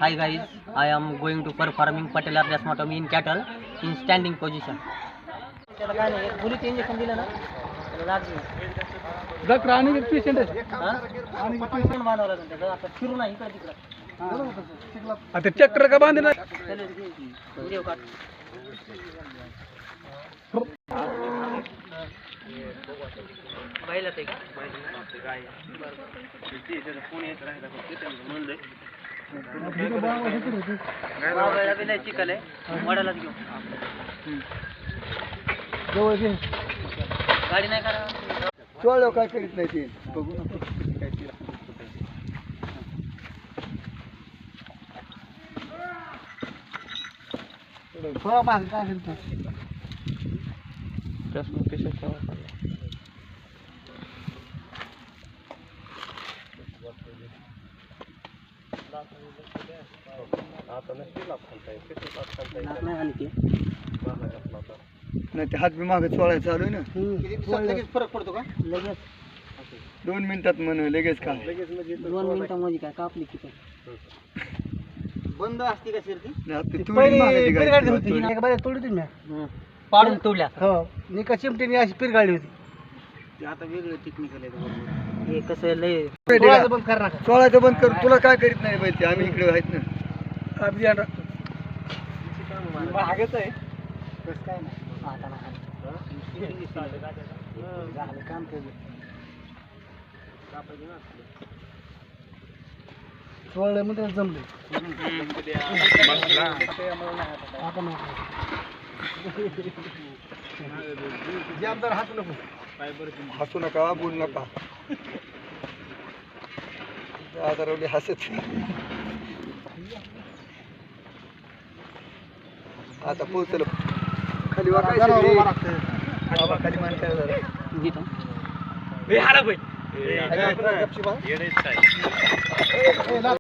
Hi guys, I am going to performing patellar desmotomy in cattle in standing position. त्याला काय नाही, गोळीचं injection दिलं ना त्याला लागली. डॉक्टर आणि पेशंट आहे आणि पेशंट बांधावं लागेल त्याचं. आता फिरू नाही इकडे तिकडं. आता चक्र का बांधे ना व्हिडिओ काढ. बाईला ते का फोन येत राहिला चिकल आहे वडालाच घेऊ. गाडी नाही करा चोळ काय करीत नाही ते बघू ना नाही ते हात बी मागे चोळायला चालू आहे ना. लगेच फरक पडतो का लगेच 2 मिनिटात म्हण लगेच का 2 मिनिटांमध्ये काय कापली की बंद असते का शिरती पाडून तोडल्या निका चिमटीने अशी पिरगाळली होती. ते आता वेगळं टेक्निकल आहे. हे कसं लय बंद कर चोळायचं बंद कर. तुला काय करीत नाही पाहिजे आम्ही इकडे आहेत ना. महागच आहे कसं काय नाही आता झालं काम केलं चोळलं मध्ये जमले हसू नका बोलू नका आता रवली हसत आता पोहोचलो खाली खाली मान काय